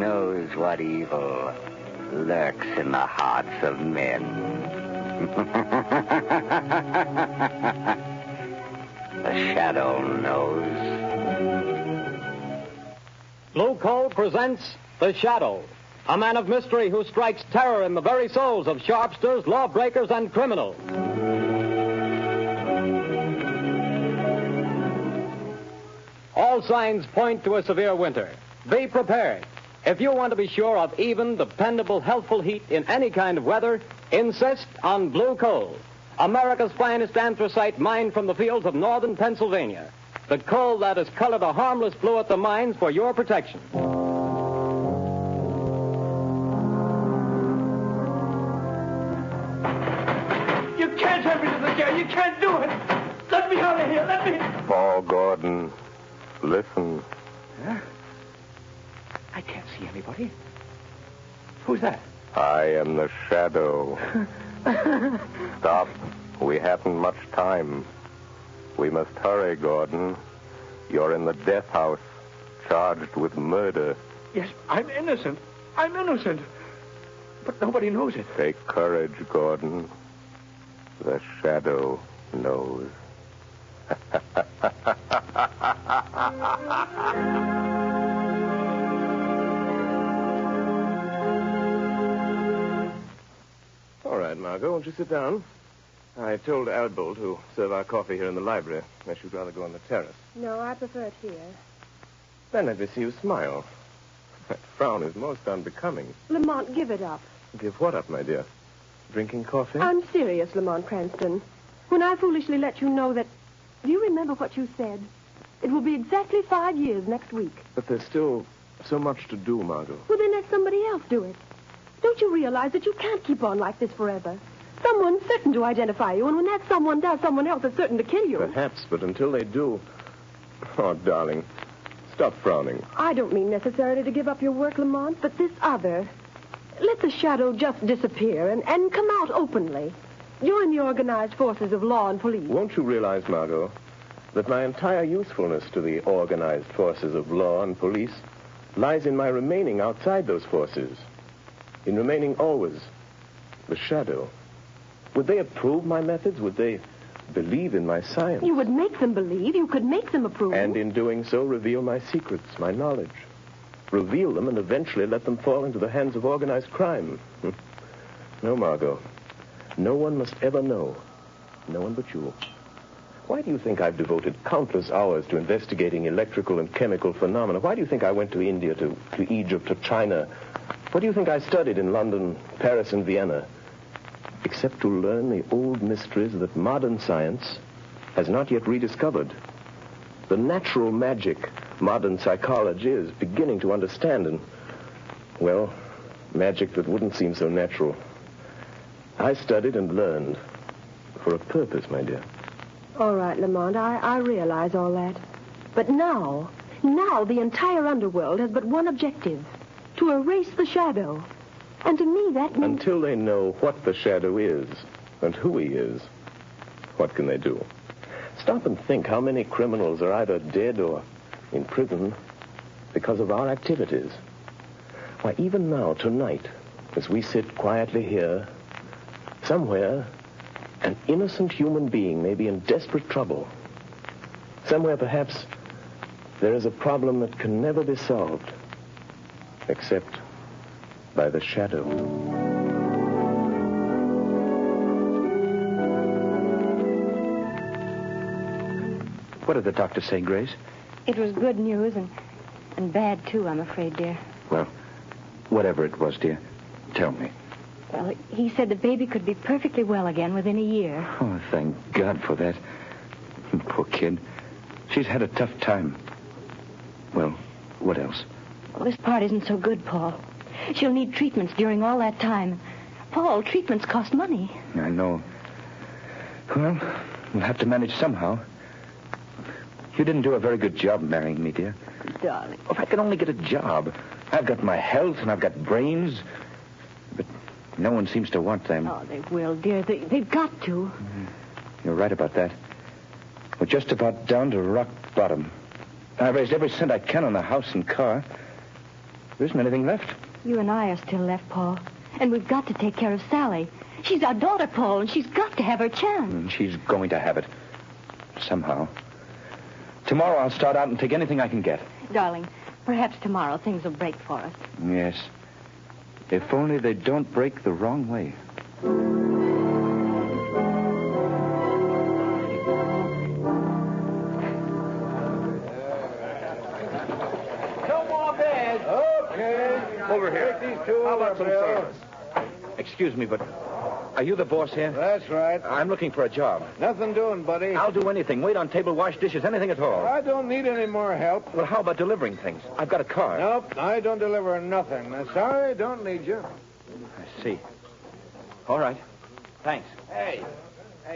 knows what evil lurks in the hearts of men. The shadow knows. Blue Coal presents The Shadow, a man of mystery who strikes terror in the very souls of sharpsters, lawbreakers, and criminals. All signs point to a severe winter. Be prepared. If you want to be sure of even, dependable, healthful heat in any kind of weather, insist on Blue Coal, America's finest anthracite mined from the fields of northern Pennsylvania. The coal that is colored a harmless blue at the mines for your protection. You can't have me to the jail. You can't do it. Let me out of here. Let me... Paul Gordon, listen. Huh? I can't see anybody. Who's that? I am the Shadow. Stop. We haven't much time. We must hurry, Gordon. You're in the death house, charged with murder. Yes, I'm innocent. I'm innocent. But nobody knows it. Take courage, Gordon. The Shadow knows. All right, Margot, won't you sit down? I told Albo to serve our coffee here in the library, unless you'd rather go on the terrace. No, I prefer it here. Then let me see you smile. That frown is most unbecoming. Lamont, give it up. Give what up, my dear? Drinking coffee? I'm serious, Lamont Cranston. When I foolishly let you know that... Do you remember what you said? It will be exactly 5 years next week. But there's still so much to do, Margot. Well, then let somebody else do it. Don't you realize that you can't keep on like this forever? Someone's certain to identify you, and when that someone does, someone else is certain to kill you. Perhaps, but until they do... Oh, darling, stop frowning. I don't mean necessarily to give up your work, Lamont, but this other. Let the Shadow just disappear and come out openly. Join the organized forces of law and police. Won't you realize, Margot, that my entire usefulness to the organized forces of law and police lies in my remaining outside those forces, in remaining always the Shadow? Would they approve my methods? Would they believe in my science? You would make them believe. You could make them approve. And in doing so, reveal my secrets, my knowledge. Reveal them and eventually let them fall into the hands of organized crime. No, Margot. No one must ever know. No one but you. Why do you think I've devoted countless hours to investigating electrical and chemical phenomena? Why do you think I went to India, to Egypt, to China? What do you think I studied in London, Paris, and Vienna? Except to learn the old mysteries that modern science has not yet rediscovered. The natural magic modern psychology is beginning to understand, and, well, magic that wouldn't seem so natural. I studied and learned for a purpose, my dear. All right, Lamont, I realize all that. But now the entire underworld has but one objective: to erase the Shadow. And to me, that means... Until they know what the Shadow is and who he is, what can they do? Stop and think how many criminals are either dead or in prison because of our activities. Why, even now, tonight, as we sit quietly here, somewhere, an innocent human being may be in desperate trouble. Somewhere, perhaps, there is a problem that can never be solved, except by the Shadow. What did the doctor say, Grace? It was good news and bad, too, I'm afraid, dear. Well, whatever it was, dear, tell me. Well, he said the baby could be perfectly well again within a year. Oh, thank God for that. Poor kid. She's had a tough time. Well, what else? Well, this part isn't so good, Paul. She'll need treatments during all that time. Paul, treatments cost money. I know. Well, we'll have to manage somehow. You didn't do a very good job marrying me, dear. Darling. If I could only get a job. I've got my health and I've got brains. But no one seems to want them. Oh, they will, dear. They've got to. You're right about that. We're just about down to rock bottom. I've raised every cent I can on the house and car. There isn't anything left. You and I are still left, Paul. And we've got to take care of Sally. She's our daughter, Paul, and she's got to have her chance. And she's going to have it. Somehow. Tomorrow I'll start out and take anything I can get. Darling, perhaps tomorrow things will break for us. Yes. If only they don't break the wrong way. Over here. Take these two. How about some service? Excuse me, but are you the boss here? That's right. I'm looking for a job. Nothing doing, buddy. I'll do anything. Wait on table, wash dishes, anything at all. I don't need any more help. Well, how about delivering things? I've got a car. Nope, I don't deliver nothing. Sorry, don't need you. I see. All right. Thanks. Hey,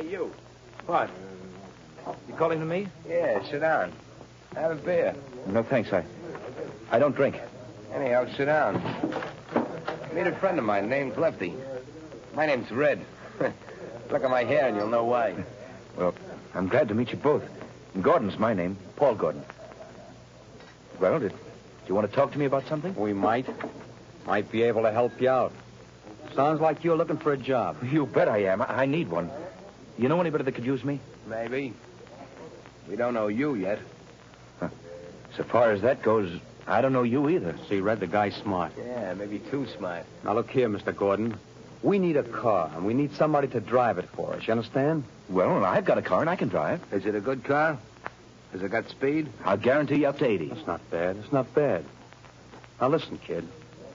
you. What? You calling to me? Yeah, sit down. Have a beer. No, thanks. I don't drink. Anyhow, sit down. Meet a friend of mine. Name's Lefty. My name's Red. Look at my hair and you'll know why. Well, I'm glad to meet you both. Gordon's my name. Paul Gordon. Well, do you want to talk to me about something? We might be able to help you out. Sounds like you're looking for a job. You bet I am. I need one. You know anybody that could use me? Maybe. We don't know you yet. So far as that goes, I don't know you either. See, Red, the guy's smart. Yeah, maybe too smart. Now, look here, Mr. Gordon. We need a car, and we need somebody to drive it for us. You understand? Well, I've got a car, and I can drive. Is it a good car? Has it got speed? I'll guarantee you up to 80. That's not bad. It's not bad. Now, listen, kid.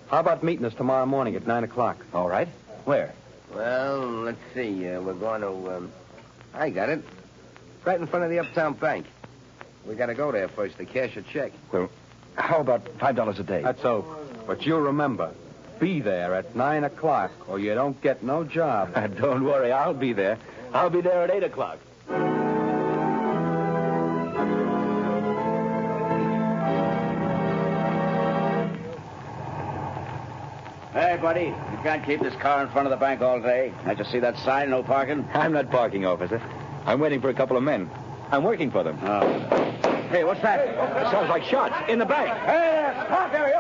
How about meeting us tomorrow morning at 9 o'clock? All right. Where? Well, let's see. We're going to, I got it. Right in front of the Uptown Bank. We got to go there first to cash a check. Well, how about $5 a day? That's so. But you remember, be there at 9 o'clock, or you don't get no job. Don't worry, I'll be there. I'll be there at 8 o'clock. Hey, buddy, you can't keep this car in front of the bank all day. Can't you see that sign, no parking? I'm not parking, officer. I'm waiting for a couple of men. I'm working for them. Oh. Hey, what's that? It sounds like shots in the bank. Hey, stop there, you.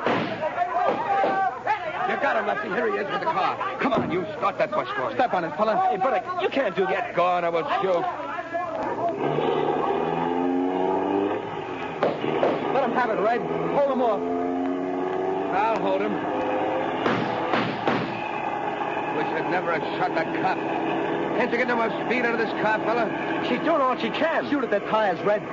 You got him, Lefty. Here he is with the car. Come on, you. Start that bus for us. Step on it, fella. Hey, buddy, you can't do that. Go on, I will shoot. Let him have it, Red. Hold him off. I'll hold him. Wish I'd never have shot that cop. Can't you get no more speed out of this car, fella? She's doing all she can. Shoot at their tires, Red.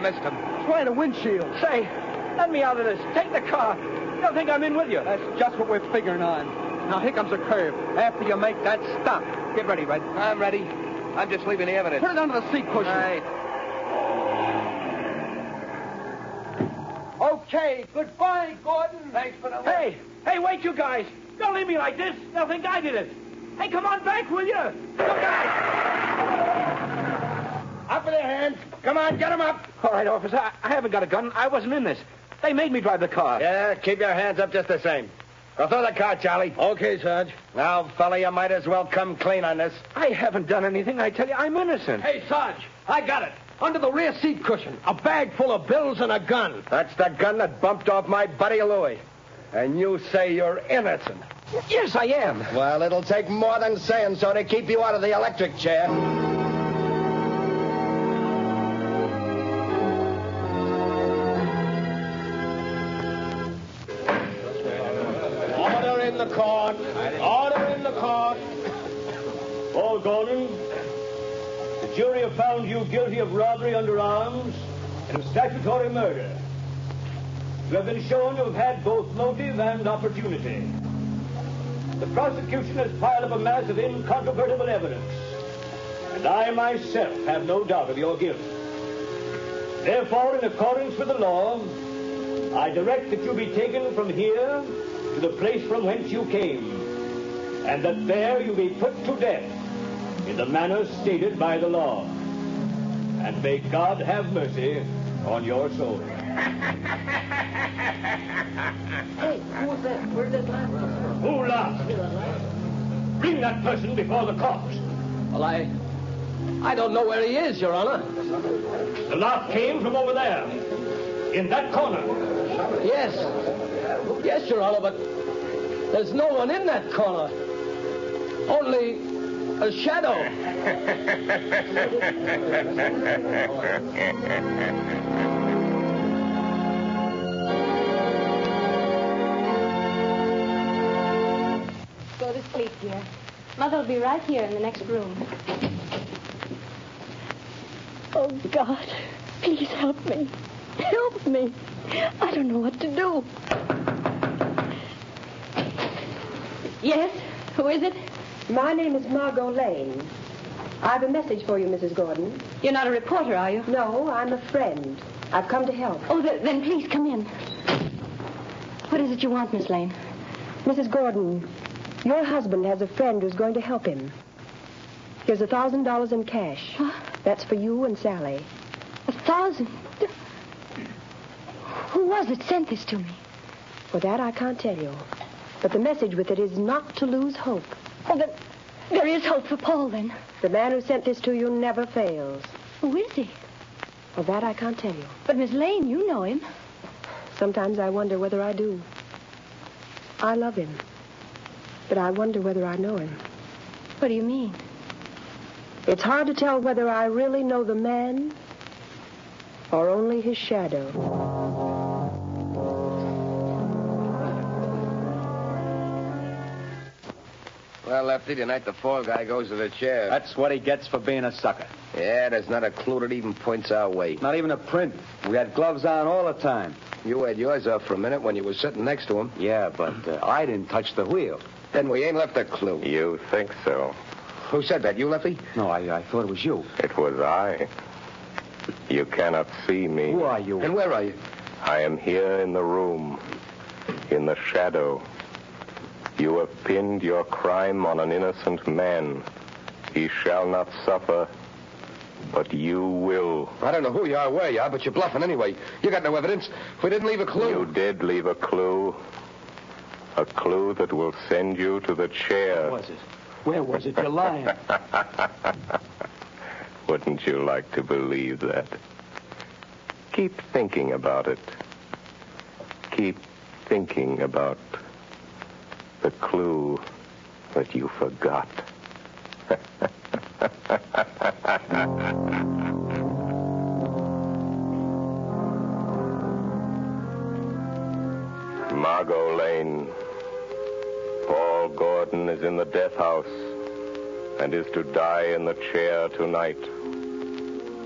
Missed him. Try the windshield. Say, let me out of this. Take the car. They'll think I'm in with you. That's just what we're figuring on. Now, here comes a curve. After you make that stop, get ready, Red. I'm ready. I'm just leaving the evidence. Put it under the seat cushion. Right. Okay, goodbye, Gordon. Thanks for the... Hey, wait, you guys. Don't leave me like this. They'll think I did it. Hey, come on back, will you? Look out! Up with their hands. Come on, get them up. All right, officer. I haven't got a gun. I wasn't in this. They made me drive the car. Yeah, keep your hands up just the same. Go through the car, Charlie. Okay, Sarge. Now, fella, you might as well come clean on this. I haven't done anything. I tell you, I'm innocent. Hey, Sarge, I got it. Under the rear seat cushion. A bag full of bills and a gun. That's the gun that bumped off my buddy Louie. And you say you're innocent. Yes, I am. Well, it'll take more than saying so to keep you out of the electric chair. Order in the court. Order in the court. Paul Gordon, the jury have found you guilty of robbery under arms and of statutory murder. You have been shown to have had both motive and opportunity. The prosecution has piled up a mass of incontrovertible evidence, and I myself have no doubt of your guilt. Therefore, in accordance with the law, I direct that you be taken from here to the place from whence you came, and that there you be put to death in the manner stated by the law. And may God have mercy on your soul. Hey, who was that? Where did that laugh come from? Who laughed? Bring that person before the court. Well, I don't know where he is, Your Honor. The laugh came from over there. In that corner. Yes. Yes, Your Honor, but there's no one in that corner. Only a shadow. Go to sleep, dear. Mother'll be right here in the next room. Oh, God, please help me. Help me. I don't know what to do. Yes? Who is it? My name is Margot Lane. I have a message for you, Mrs. Gordon. You're not a reporter, are you? No, I'm a friend. I've come to help. Oh, then please come in. What is it you want, Miss Lane? Mrs. Gordon, your husband has a friend who's going to help him. Here's $1,000 in cash. Huh? That's for you and Sally. 1,000? Who was it sent this to me? For that, I can't tell you. But the message with it is not to lose hope. Oh, but there is hope for Paul, then. The man who sent this to you never fails. Who is he? For that, I can't tell you. But, Miss Lane, you know him. Sometimes I wonder whether I do. I love him. But I wonder whether I know him. What do you mean? It's hard to tell whether I really know the man or only his shadow. Well, Lefty, tonight the fall guy goes to the chair. That's what he gets for being a sucker. Yeah, there's not a clue that even points our way. Not even a print. We had gloves on all the time. You had yours off for a minute when you were sitting next to him. Yeah, but I didn't touch the wheel. Then we ain't left a clue. You think so? Who said that? You, Lefty? No, I thought it was you. It was I. You cannot see me. Who are you? And where are you? I am here in the room, in the shadow. You have pinned your crime on an innocent man. He shall not suffer, but you will. I don't know who you are, where you are, but you're bluffing anyway. You got no evidence. We didn't leave a clue. You did leave a clue. A clue that will send you to the chair. Where was it? Where was it? You're lying. Wouldn't you like to believe that? Keep thinking about it. Keep thinking about the clue that you forgot. Margot Lane. Paul Gordon is in the death house and is to die in the chair tonight.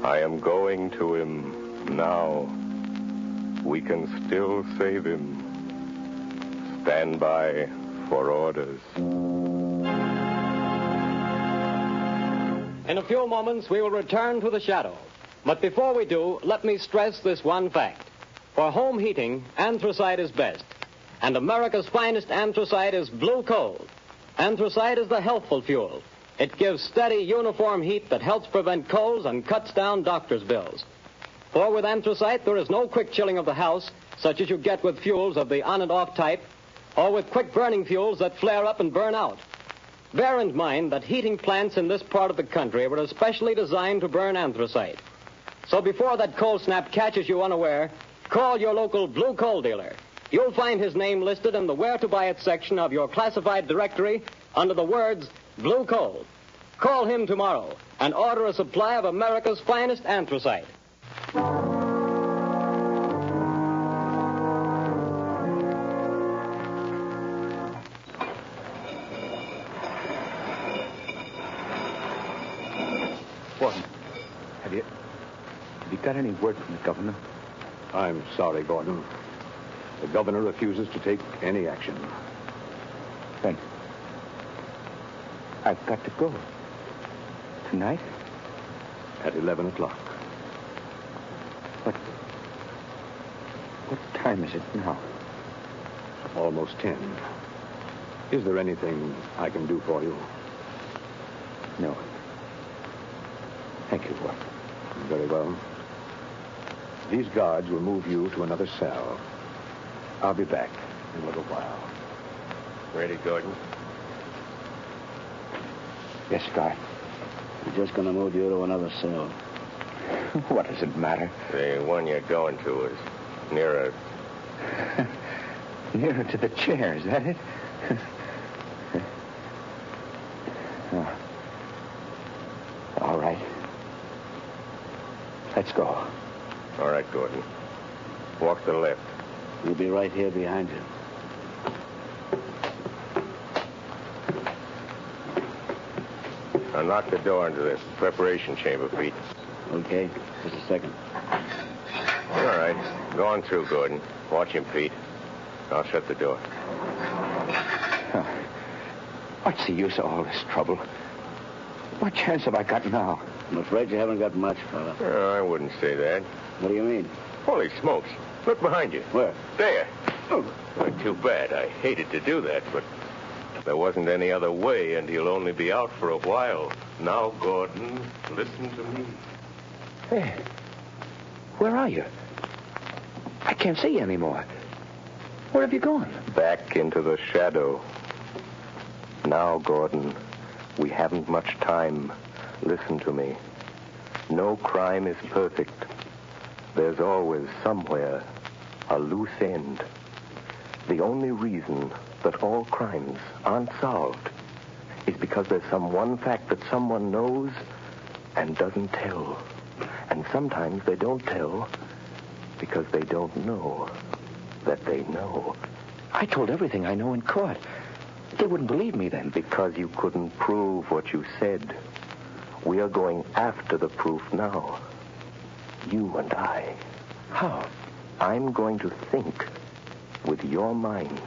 I am going to him now. We can still save him. Stand by for orders. In a few moments, we will return to the shadow. But before we do, let me stress this one fact. For home heating, anthracite is best. And America's finest anthracite is blue coal. Anthracite is the healthful fuel. It gives steady, uniform heat that helps prevent colds and cuts down doctor's bills. For with anthracite, there is no quick chilling of the house, such as you get with fuels of the on and off type, or with quick burning fuels that flare up and burn out. Bear in mind that heating plants in this part of the country were especially designed to burn anthracite. So before that cold snap catches you unaware, call your local blue coal dealer. You'll find his name listed in the Where to Buy It section of your classified directory under the words Blue Coal. Call him tomorrow and order a supply of America's finest anthracite. Gordon, have you got any word from the governor? I'm sorry, Gordon. The governor refuses to take any action. Then I've got to go. Tonight? At 11 o'clock. What time is it now? Almost 10. Is there anything I can do for you? No. Thank you, Gordon. Very well. These guards will move you to another cell. I'll be back in a little while. Ready, Gordon? Yes, Guy. We're just going to move you to another cell. What does it matter? The one you're going to is Nearer. Nearer to the chair, is that it? Oh. All right. Let's go. All right, Gordon. Walk to the left. We'll be right here behind you. Now knock the door into the preparation chamber, Pete. Okay, just a second. All right. Go on through, Gordon. Watch him, Pete. I'll shut the door. What's the use of all this trouble? What chance have I got now? I'm afraid you haven't got much, fella. I wouldn't say that. What do you mean? Holy smokes. Look behind you. Where? There. Oh. Well, too bad. I hated to do that, but there wasn't any other way, and he'll only be out for a while. Now, Gordon, listen to me. Hey, where are you? I can't see you anymore. Where have you gone? Back into the shadow. Now, Gordon, we haven't much time. Listen to me. No crime is perfect. There's always somewhere a loose end. The only reason that all crimes aren't solved is because there's some one fact that someone knows and doesn't tell. And sometimes they don't tell because they don't know that they know. I told everything I know in court. They wouldn't believe me then. Because you couldn't prove what you said. We are going after the proof now. You and I. How? I'm going to think with your mind.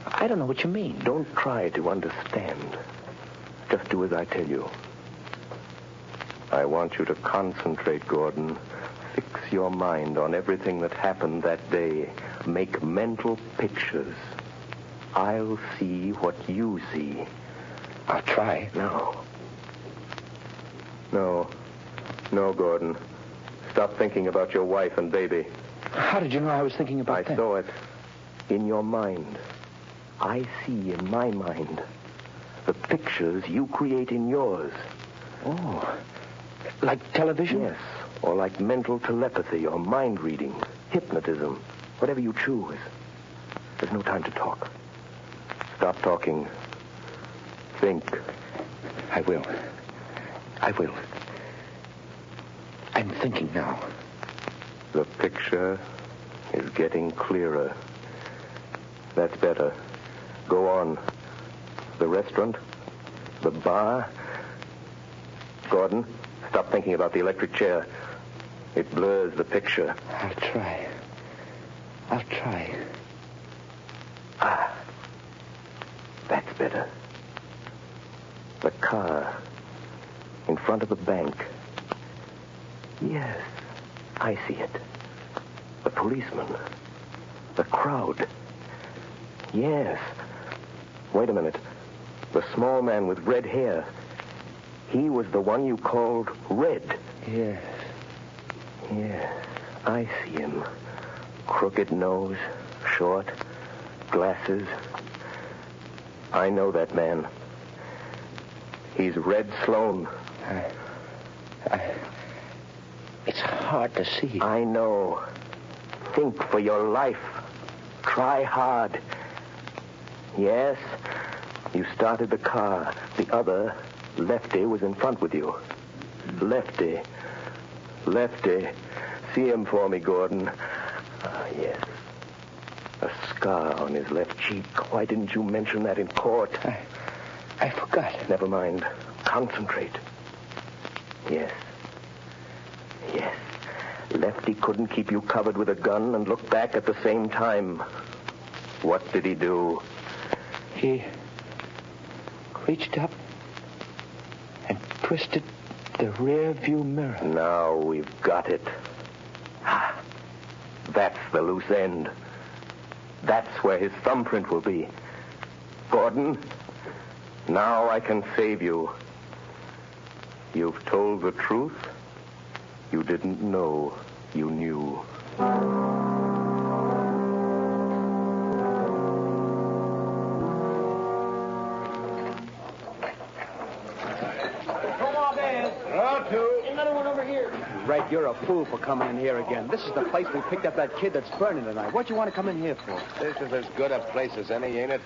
I don't know what you mean. Don't try to understand. Just do as I tell you. I want you to concentrate, Gordon. Fix your mind on everything that happened that day. Make mental pictures. I'll see what you see. I'll try. No. No, Gordon. Stop thinking about your wife and baby. How did you know I was thinking about that? I saw it in your mind. I see in my mind the pictures you create in yours. Oh, like television? Yes, or like mental telepathy or mind reading, hypnotism, whatever you choose. There's no time to talk. Stop talking. Think. I will. I'm thinking now. The picture is getting clearer. That's better. Go on. The restaurant? The bar? Gordon, stop thinking about the electric chair. It blurs the picture. I'll try. That's better. The car in front of the bank. Yes, I see it. The policeman. The crowd. Yes. Wait a minute. The small man with red hair. He was the one you called Red. Yes. Yes, I see him. Crooked nose, short, glasses. I know that man. He's Red Sloan. It's hard to see. I know. Think for your life. Try hard. Yes, you started the car. The other, Lefty, was in front with you. Lefty. See him for me, Gordon. Ah, yes. A scar on his left cheek. Why didn't you mention that in court? I forgot. Never mind. Concentrate. Yes. Lefty couldn't keep you covered with a gun and look back at the same time. What did he do? He reached up and twisted the rear view mirror. Now we've got it. That's the loose end. That's where his thumbprint will be. Gordon, now I can save you. You've told the truth. You didn't know you knew. Come on, man. Another one over here. Red, you're a fool for coming in here again. This is the place we picked up that kid that's burning tonight. What do you want to come in here for? This is as good a place as any, ain't it?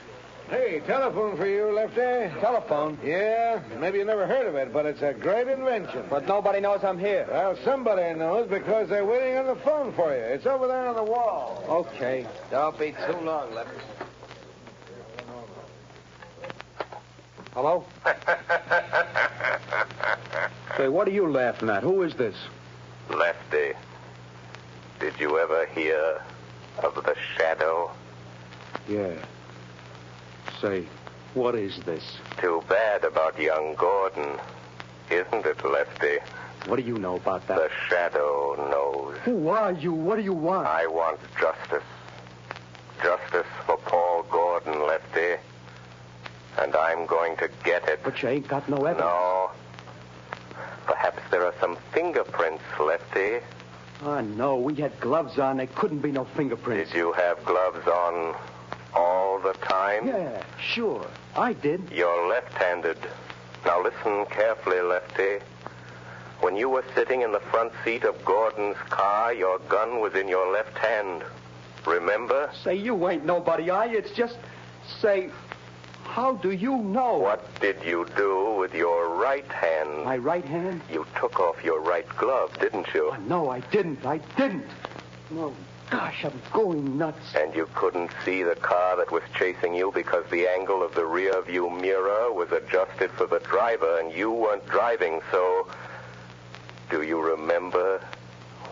Hey, telephone for you, Lefty. Telephone? Yeah, maybe you never heard of it, but it's a great invention. But nobody knows I'm here. Well, somebody knows because they're waiting on the phone for you. It's over there on the wall. Okay. Don't be too long, Lefty. Hello? Say, what are you laughing at? Who is this? Lefty, did you ever hear of the shadow? Yeah. Say, what is this? Too bad about young Gordon, isn't it, Lefty? What do you know about that? The shadow knows. Who are you? What do you want? I want justice. Justice for Paul Gordon, Lefty. And I'm going to get it. But you ain't got no evidence. No. Perhaps there are some fingerprints, Lefty. Oh, no. We had gloves on. There couldn't be no fingerprints. Did you have gloves on all the time? Yeah, sure. I did. You're left-handed. Now listen carefully, Lefty. When you were sitting in the front seat of Gordon's car, your gun was in your left hand. Remember? Say, you ain't nobody, are you? It's just... Say... How do you know? What did you do with your right hand? My right hand? You took off your right glove, didn't you? Oh, no, I didn't. I didn't. No, gosh, I'm going nuts. And you couldn't see the car that was chasing you because the angle of the rear view mirror was adjusted for the driver and you weren't driving, so... Do you remember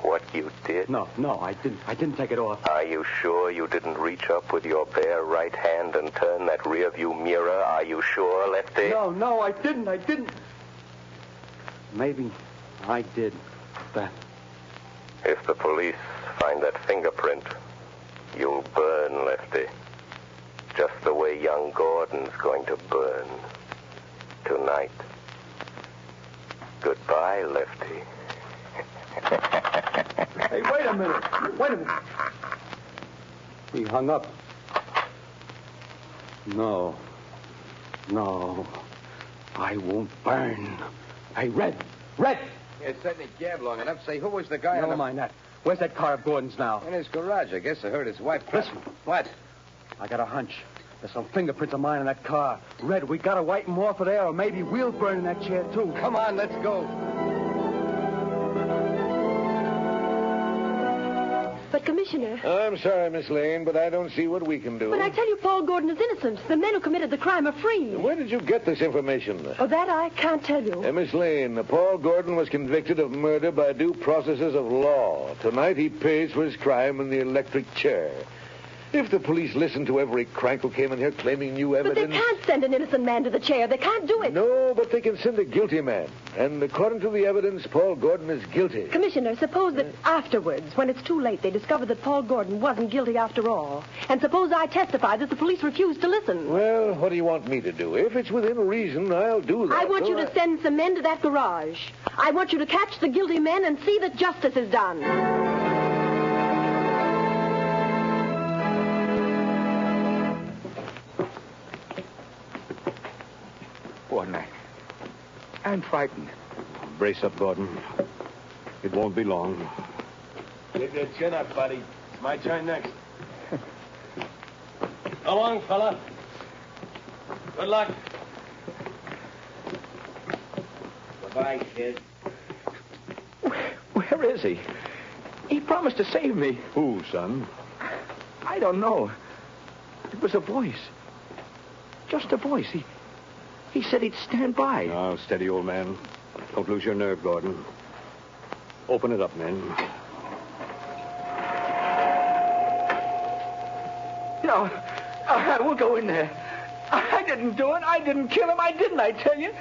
what you did? No, I didn't. I didn't take it off. Are you sure you didn't reach up with your bare right hand and turn that rear view mirror? Are you sure, Lefty? No, I didn't. I didn't. Maybe I did that. If the police find that fingerprint, you'll burn, Lefty. Just the way young Gordon's going to burn tonight. Goodbye, Lefty. Hey, wait a minute. He hung up. No. I won't burn. Hey, Red! You sat in the cab long enough. Say, who was the guy Never mind that. Where's that car of Gordon's now? In his garage. I guess I heard his wife. Listen. What? I got a hunch. There's some fingerprints of mine in that car. Red, we gotta wipe them off of there, or maybe we'll burn in that chair, too. Come on, let's go. But, Commissioner... I'm sorry, Miss Lane, but I don't see what we can do. But I tell you, Paul Gordon is innocent. The men who committed the crime are free. Where did you get this information? Oh, that I can't tell you. Miss Lane, Paul Gordon was convicted of murder by due processes of law. Tonight he pays for his crime in the electric chair. If the police listened to every crank who came in here claiming new evidence... But they can't send an innocent man to the chair. They can't do it. No, but they can send a guilty man. And according to the evidence, Paul Gordon is guilty. Commissioner, suppose that afterwards, when it's too late, they discover that Paul Gordon wasn't guilty after all. And suppose I testify that the police refused to listen. Well, what do you want me to do? If it's within reason, I'll do that. I want you to send some men to that garage. I want you to catch the guilty men and see that justice is done. Gordon, I'm frightened. Brace up, Gordon. It won't be long. Get your chin up, buddy. It's my turn next. So long, fella. Good luck. Goodbye, kid. Where is he? He promised to save me. Who, son? I don't know. It was a voice. Just a voice. He said he'd stand by. Now, steady, old man. Don't lose your nerve, Gordon. Open it up, men. No, I won't go in there. I didn't do it. I didn't kill him. I didn't, I tell you.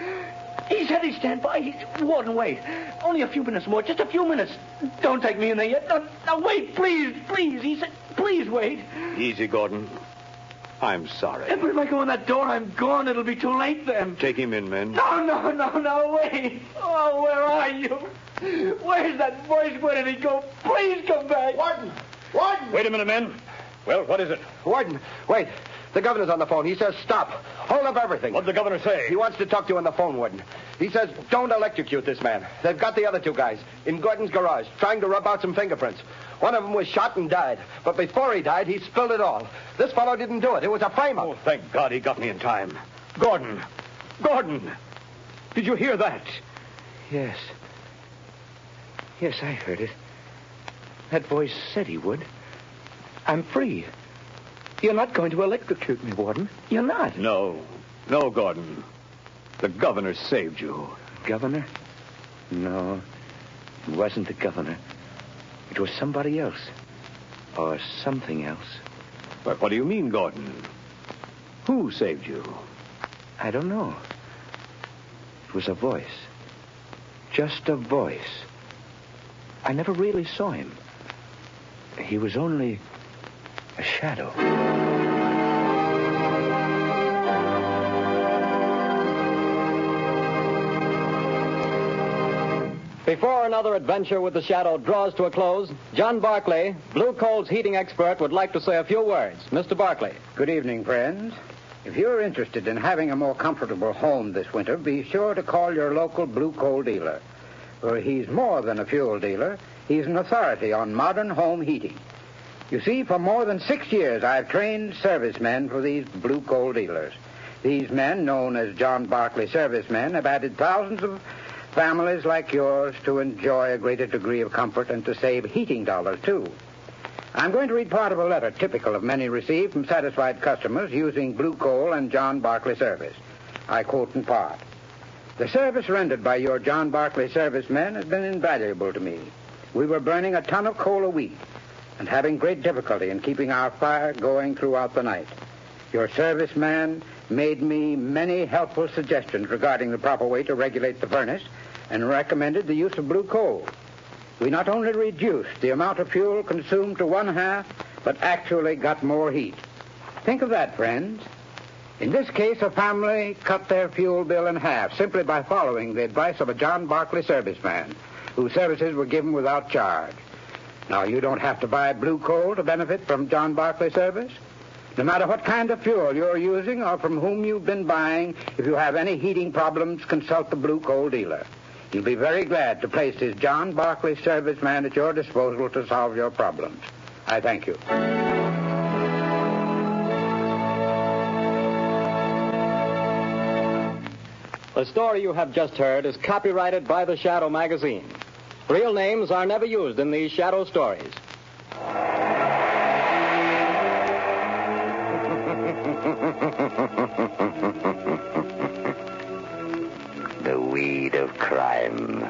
He said he'd stand by. Warden, wait. Only a few minutes more. Just a few minutes. Don't take me in there yet. No, wait, please. He said, please wait. Easy, Gordon. I'm sorry. But if I go in that door, I'm gone. It'll be too late then. Take him in, men. No, wait. Oh, where are you? Where's that voice? Where did he go? Please come back. Warden! Wait a minute, men. Well, what is it? Warden, wait. The governor's on the phone. He says stop. Hold up everything. What'd the governor say? He wants to talk to you on the phone, Warden. He says don't electrocute this man. They've got the other two guys in Gordon's garage trying to rub out some fingerprints. One of them was shot and died. But before he died, he spilled it all. This fellow didn't do it. It was a frame-up. Oh, thank God he got me in time. Gordon! Gordon! Did you hear that? Yes. Yes, I heard it. That voice said he would. I'm free. You're not going to electrocute me, Warden. You're not. No, Gordon. The governor saved you. Governor? No, it wasn't the governor. It was somebody else. Or something else. But what do you mean, Gordon? Who saved you? I don't know. It was a voice. Just a voice. I never really saw him. He was only a shadow. Before another adventure with the Shadow draws to a close, John Barclay, Blue Coal's heating expert, would like to say a few words. Mr. Barclay. Good evening, friends. If you're interested in having a more comfortable home this winter, be sure to call your local Blue Coal dealer. For he's more than a fuel dealer. He's an authority on modern home heating. You see, for more than 6 years, I've trained servicemen for these Blue Coal dealers. These men, known as John Barclay servicemen, have added thousands of families like yours to enjoy a greater degree of comfort and to save heating dollars, too. I'm going to read part of a letter typical of many received from satisfied customers using Blue Coal and John Barclay service. I quote in part. The service rendered by your John Barclay servicemen has been invaluable to me. We were burning a ton of coal a week and having great difficulty in keeping our fire going throughout the night. Your serviceman made me many helpful suggestions regarding the proper way to regulate the furnace and recommended the use of Blue Coal. We not only reduced the amount of fuel consumed to 1/2, but actually got more heat. Think of that, friends. In this case, a family cut their fuel bill in half simply by following the advice of a John Barclay serviceman, whose services were given without charge. Now, you don't have to buy Blue Coal to benefit from John Barclay service. No matter what kind of fuel you're using or from whom you've been buying, if you have any heating problems, consult the Blue Coal dealer. He'll be very glad to place his John Barclay serviceman at your disposal to solve your problems. I thank you. The story you have just heard is copyrighted by the Shadow magazine. Real names are never used in these Shadow stories. The weed of crime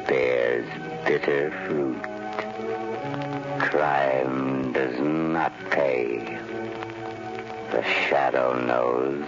bears bitter fruit. Crime does not pay. The Shadow knows.